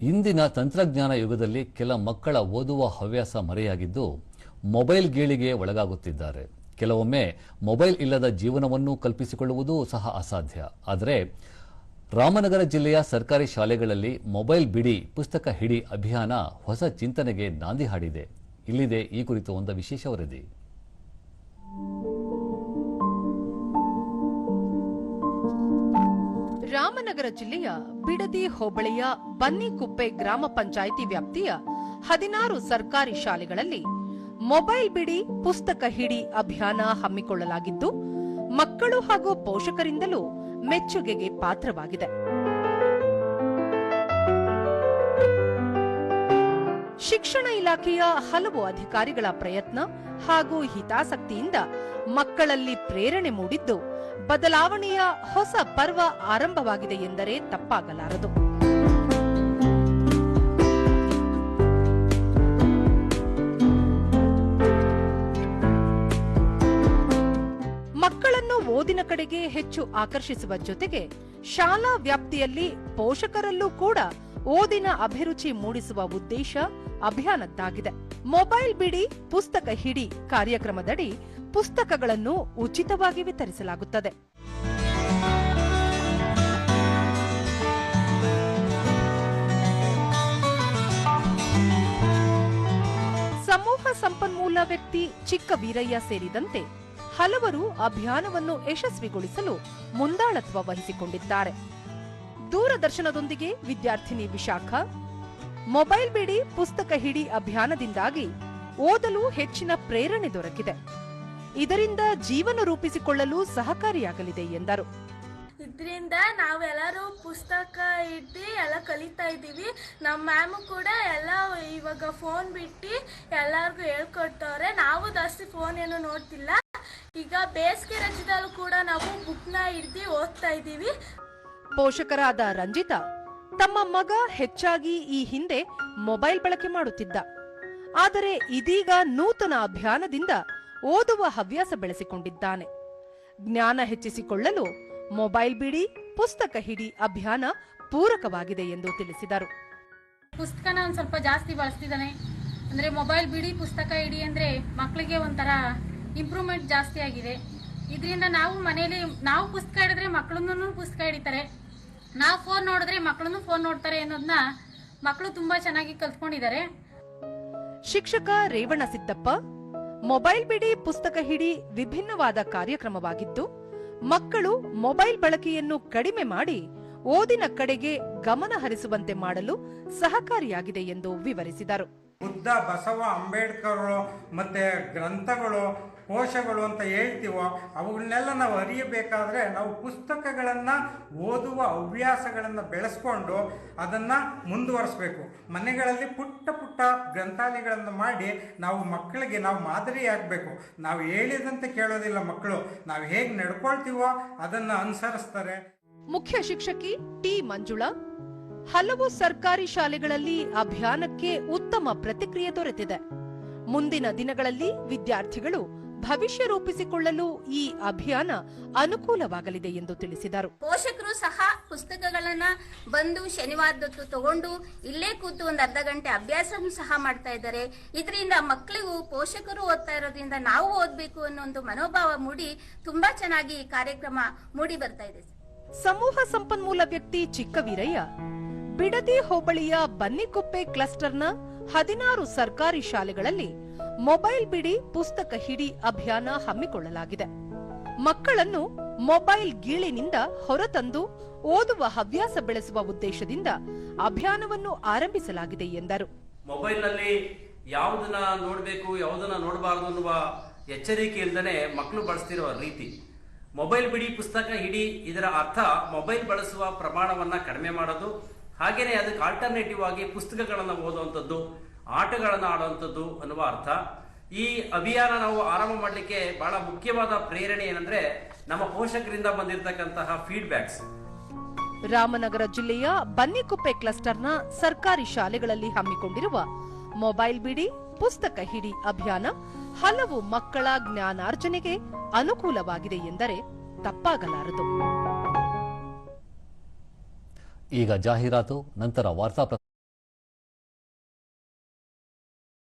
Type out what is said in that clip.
ಇಂದಿನ ತಂತ್ರಜ್ಞಾನ ಯುಗದಲ್ಲಿ ಕೆಲ ಮಕ್ಕಳ ಓದುವ ಹವ್ಯಾಸ ಮರೆಯಾಗಿದ್ದು ಮೊಬೈಲ್ ಗೇಳಿಗೆ ಒಳಗಾಗುತ್ತಿದ್ದಾರೆ. ಕೆಲವೊಮ್ಮೆ ಮೊಬೈಲ್ ಇಲ್ಲದ ಜೀವನವನ್ನು ಕಲ್ಪಿಸಿಕೊಳ್ಳುವುದು ಸಹ ಅಸಾಧ್ಯ. ಆದರೆ ರಾಮನಗರ ಜಿಲ್ಲೆಯ ಸರ್ಕಾರಿ ಶಾಲೆಗಳಲ್ಲಿ ಮೊಬೈಲ್ ಬಿಡಿ ಪುಸ್ತಕ ಹಿಡಿ ಅಭಿಯಾನ ಹೊಸ ಚಿಂತನೆಗೆ ನಾಂದಿ ಹಾಡಿದೆ. ಇಲ್ಲಿದೆ ಈ ಕುರಿತು ಒಂದು ವಿಶೇಷ ವರದಿ. ರಾಮನಗರ ಜಿಲ್ಲೆಯ ಬಿಡದಿ ಹೋಬಳಿಯ ಬನ್ನಿಕುಪ್ಪೆ ಗ್ರಾಮ ಪಂಚಾಯಿತಿ ವ್ಯಾಪ್ತಿಯ 16 ಸರ್ಕಾರಿ ಶಾಲೆಗಳಲ್ಲಿ ಮೊಬೈಲ್ ಬಿಡಿ ಪುಸ್ತಕ ಹಿಡಿ ಅಭಿಯಾನ ಹಮ್ಮಿಕೊಳ್ಳಲಾಗಿದ್ದು, ಮಕ್ಕಳು ಹಾಗೂ ಪೋಷಕರಿಂದಲೂ ಮೆಚ್ಚುಗೆಗೆ ಪಾತ್ರವಾಗಿದೆ. ಶಿಕ್ಷಣ ಇಲಾಖೆಯ ಹಲವು ಅಧಿಕಾರಿಗಳ ಪ್ರಯತ್ನ ಹಾಗೂ ಹಿತಾಸಕ್ತಿಯಿಂದ ಮಕ್ಕಳಲ್ಲಿ ಪ್ರೇರಣೆ ಮೂಡಿದ್ದು, ಬದಲಾವಣೆಯ ಹೊಸ ಪರ್ವ ಆರಂಭವಾಗಿದೆ ಎಂದರೆ ತಪ್ಪಾಗಲಾರದು. ಮಕ್ಕಳನ್ನು ಓದಿನ ಕಡೆಗೆ ಹೆಚ್ಚು ಆಕರ್ಷಿಸುವ ಜೊತೆಗೆ ಶಾಲಾ ವ್ಯಾಪ್ತಿಯಲ್ಲಿ ಪೋಷಕರಲ್ಲೂ ಕೂಡ ಓದಿನ ಅಭಿರುಚಿ ಮೂಡಿಸುವ ಉದ್ದೇಶ ಅಭಿಯಾನದ್ದಾಗಿದೆ. ಮೊಬೈಲ್ ಬಿಡಿ ಪುಸ್ತಕ ಹಿಡಿ ಕಾರ್ಯಕ್ರಮದಡಿ ಪುಸ್ತಕಗಳನ್ನು ಉಚಿತವಾಗಿ ವಿತರಿಸಲಾಗುತ್ತದೆ. ಸಮೂಹ ಸಂಪನ್ಮೂಲ ವ್ಯಕ್ತಿ ಚಿಕ್ಕ ವೀರಯ್ಯ ಸೇರಿದಂತೆ ಹಲವರು ಅಭಿಯಾನವನ್ನು ಯಶಸ್ವಿಗೊಳಿಸಲು ಮುಂದಾಳತ್ವ ವಹಿಸಿಕೊಂಡಿದ್ದಾರೆ. ದೂರದರ್ಶನದೊಂದಿಗೆ ವಿದ್ಯಾರ್ಥಿನಿ ವಿಶಾಖ, ಮೊಬೈಲ್ ಬಿಡಿ ಪುಸ್ತಕ ಹಿಡಿ ಅಭಿಯಾನದಿಂದಾಗಿ ಓದಲು ಹೆಚ್ಚಿನ ಪ್ರೇರಣೆ ದೊರಕಿದೆ. ಇದರಿಂದ ಜೀವನ ರೂಪಿಸಿಕೊಳ್ಳಲು ಸಹಕಾರಿಯಾಗಲಿದೆ ಎಂದರು. ಇದರಿಂದ ನಾವೆಲ್ಲರೂ ಪುಸ್ತಕ ಇಟ್ಟು ಎಲ್ಲ ಕಲಿತಾ ಇದ್ದೀವಿ. ನಮ್ಮ ಮ್ಯಾಮು ಕೂಡ ಎಲ್ಲ ಇವಾಗ ಫೋನ್ ಬಿಟ್ಟು ಎಲ್ಲರಿಗೂ ಹೇಳ್ಕೊಡ್ತವ್ರೆ. ನಾವು ಜಾಸ್ತಿ ಫೋನ್ ಏನು ನೋಡ್ತಿಲ್ಲ. ಈಗ ಬೇಸಿಗೆ ರಜದಲ್ಲೂ ಕೂಡ ನಾವು ಬುಕ್ನ ಹಿಡ್ದು ಓದ್ತಾ ಇದ್ದೀವಿ. ಪೋಷಕರಾದ ರಂಜಿತಾ ತಮ್ಮ ಮಗ ಹೆಚ್ಚಾಗಿ ಈ ಹಿಂದೆ ಮೊಬೈಲ್ ಬಳಕೆ ಮಾಡುತ್ತಿದ್ದ. ಆದರೆ ಇದೀಗ ನೂತನ ಅಭಿಯಾನದಿಂದ ಓದುವ ಹವ್ಯಾಸ ಬೆಳೆಸಿಕೊಂಡಿದ್ದಾನೆ. ಜ್ಞಾನ ಹೆಚ್ಚಿಸಿಕೊಳ್ಳಲು ಮೊಬೈಲ್ ಬಿಡಿ ಪುಸ್ತಕ ಹಿಡಿ ಅಭಿಯಾನ ಪೂರಕವಾಗಿದೆ ಎಂದು ತಿಳಿಸಿದರು. ಪುಸ್ತಕನ ಒಂದ್ ಸ್ವಲ್ಪ ಜಾಸ್ತಿ ಬಳಸ್ತಿದ್ದಾನೆ. ಅಂದ್ರೆ ಮೊಬೈಲ್ ಬಿಡಿ ಪುಸ್ತಕ ಹಿಡಿ ಅಂದ್ರೆ ಮಕ್ಕಳಿಗೆ ಒಂಥರ ಇಂಪ್ರೂವ್ಮೆಂಟ್ ಜಾಸ್ತಿ ಆಗಿದೆ. ಇದರಿಂದ ನಾವು ಮನೆಯಲ್ಲಿ ನಾವು ಪುಸ್ತಕ ಹಿಡಿದ್ರೆ ಮಕ್ಕಳನ್ನು ಪುಸ್ತಕ ಹಿಡಿತಾರೆ, ನಾವು ಫೋನ್ ನೋಡಿದ್ರೆ ಮಕ್ಕಳನ್ನು ಫೋನ್ ನೋಡ್ತಾರೆ ಅನ್ನೋದನ್ನ ಮಕ್ಕಳು ತುಂಬಾ ಚೆನ್ನಾಗಿ ಕಲ್ತ್ಕೊಂಡಿದ್ದಾರೆ. ಶಿಕ್ಷಕ ರೇವಣ ಸಿದ್ದಪ್ಪ, ಮೊಬೈಲ್ ಬಿಡಿ ಪುಸ್ತಕ ಹಿಡಿ ವಿಭಿನ್ನವಾದ ಕಾರ್ಯಕ್ರಮವಾಗಿದ್ದು, ಮಕ್ಕಳು ಮೊಬೈಲ್ ಬಳಕೆಯನ್ನು ಕಡಿಮೆ ಮಾಡಿ ಓದಿನ ಕಡೆಗೆ ಗಮನ ಹರಿಸುವಂತೆ ಮಾಡಲು ಸಹಕಾರಿಯಾಗಿದೆ ಎಂದು ವಿವರಿಸಿದರು. ಬುದ್ಧ, ಬಸವ, ಅಂಬೇಡ್ಕರ್ ಮತ್ತೆ ಗ್ರಂಥಗಳು, ಕೋಶಗಳು ಅಂತ ಹೇಳ್ತೀವೋ ಅವುಗಳನ್ನೆಲ್ಲ ನಾವು ಅರಿಯಬೇಕಾದ್ರೆ ನಾವು ಪುಸ್ತಕಗಳನ್ನು ಓದುವ ಹವ್ಯಾಸಗಳನ್ನು ಬೆಳೆಸ್ಕೊಂಡು ಅದನ್ನು ಮುಂದುವರಿಸಬೇಕು. ಮನೆಗಳಲ್ಲಿ ಪುಟ್ಟ ಪುಟ್ಟ ಗ್ರಂಥಾಲಯಗಳನ್ನು ಮಾಡಿ ನಾವು ಮಕ್ಕಳಿಗೆ ನಾವು ಮಾದರಿಯಾಗಬೇಕು. ನಾವು ಹೇಳಿದಂತೆ ಕೇಳೋದಿಲ್ಲ ಮಕ್ಕಳು, ನಾವು ಹೇಗೆ ನಡ್ಕೊಳ್ತೀವೋ ಅದನ್ನು ಅನುಸರಿಸ್ತಾರೆ. ಮುಖ್ಯ ಶಿಕ್ಷಕಿ ಟಿ ಮಂಜುಳಾ, ಹಲವು ಸರ್ಕಾರಿ ಶಾಲೆಗಳಲ್ಲಿ ಅಭಿಯಾನಕ್ಕೆ ಉತ್ತಮ ಪ್ರತಿಕ್ರಿಯೆ ದೊರೆತಿದೆ. ಮುಂದಿನ ದಿನಗಳಲ್ಲಿ ವಿದ್ಯಾರ್ಥಿಗಳು ಭವಿಷ್ಯ ರೂಪಿಸಿಕೊಳ್ಳಲು ಈ ಅಭಿಯಾನ ಅನುಕೂಲವಾಗಲಿದೆ ಎಂದು ತಿಳಿಸಿದರು. ಪೋಷಕರು ಸಹ ಪುಸ್ತಕಗಳನ್ನ ಬಂದು ಶನಿವಾರದೊತ್ತು ತಗೊಂಡು ಇಲ್ಲೇ ಕೂತು ಒಂದು ಅರ್ಧ ಗಂಟೆ ಅಭ್ಯಾಸವನ್ನು ಸಹ ಮಾಡ್ತಾ ಇದ್ದಾರೆ. ಇದರಿಂದ ಮಕ್ಕಳಿಗೂ ಪೋಷಕರು ಓದ್ತಾ ಇರೋದ್ರಿಂದ ನಾವು ಓದ್ಬೇಕು ಅನ್ನೋ ಒಂದು ಮನೋಭಾವ ಮೂಡಿ ತುಂಬಾ ಚೆನ್ನಾಗಿ ಈ ಕಾರ್ಯಕ್ರಮ ಮೂಡಿ ಬರ್ತಾ ಇದೆ. ಸಮೂಹ ಸಂಪನ್ಮೂಲ ವ್ಯಕ್ತಿ ಚಿಕ್ಕ ವೀರಯ್ಯ, ಬಿಡದಿ ಹೋಬಳಿಯ ಬನ್ನಿಕುಪ್ಪೆ ಕ್ಲಸ್ಟರ್ನ 16 ಸರ್ಕಾರಿ ಶಾಲೆಗಳಲ್ಲಿ ಮೊಬೈಲ್ ಬಿಡಿ ಪುಸ್ತಕ ಹಿಡಿ ಅಭಿಯಾನ ಹಮ್ಮಿಕೊಳ್ಳಲಾಗಿದೆ. ಮಕ್ಕಳನ್ನು ಮೊಬೈಲ್ ಗೀಳಿನಿಂದ ಹೊರತಂದು ಓದುವ ಹವ್ಯಾಸ ಬೆಳೆಸುವ ಉದ್ದೇಶದಿಂದ ಅಭಿಯಾನವನ್ನು ಆರಂಭಿಸಲಾಗಿದೆ ಎಂದರು. ಮೊಬೈಲ್ನಲ್ಲಿ ಯಾವುದನ್ನ ನೋಡಬೇಕು ಯಾವುದನ್ನ ನೋಡಬಾರದು ಅನ್ನುವ ಎಚ್ಚರಿಕೆ ಇಲ್ಲದೆ ಮಕ್ಕಳು ಬಳಸ್ತಿರುವ ರೀತಿ. ಮೊಬೈಲ್ ಬಿಡಿ ಪುಸ್ತಕ ಹಿಡಿ ಇದರ ಅರ್ಥ ಮೊಬೈಲ್ ಬಳಸುವ ಪ್ರಮಾಣವನ್ನ ಕಡಿಮೆ ಮಾಡೋದು, ಹಾಗೇನೆ ಅದಕ್ಕೆ ಆಲ್ಟರ್ನೇಟಿವ್ ಆಗಿ ಪುಸ್ತಕಗಳನ್ನು ಓದುವಂಥದ್ದು, ಆಟಗಳನ್ನು ಆಡುವಂಥದ್ದು ಅನ್ನುವ ಅರ್ಥ. ಈ ಅಭಿಯಾನ ನಾವು ಆರಂಭ ಮಾಡಲಿಕ್ಕೆ ಬಹಳ ಮುಖ್ಯವಾದ ಪ್ರೇರಣೆ ಏನಂದ್ರೆ ನಮ್ಮ ಪೋಷಕರಿಂದ ಬಂದಿರತಕ್ಕಂತಹ ಫೀಡ್ಬ್ಯಾಕ್ಸ್. ರಾಮನಗರ ಜಿಲ್ಲೆಯ ಬನ್ನಿಕುಪ್ಪೆ ಕ್ಲಸ್ಟರ್ನ ಸರ್ಕಾರಿ ಶಾಲೆಗಳಲ್ಲಿ ಹಮ್ಮಿಕೊಂಡಿರುವ ಮೊಬೈಲ್ ಬಿಡಿ ಪುಸ್ತಕ ಹಿಡಿ ಅಭಿಯಾನ ಹಲವು ಮಕ್ಕಳ ಜ್ಞಾನಾರ್ಜನೆಗೆ ಅನುಕೂಲವಾಗಿದೆ ಎಂದರೆ ತಪ್ಪಾಗಲಾರದು. ಈಗ ಜಾಹೀರಾತು, ನಂತರ ವಾರ್ತಾ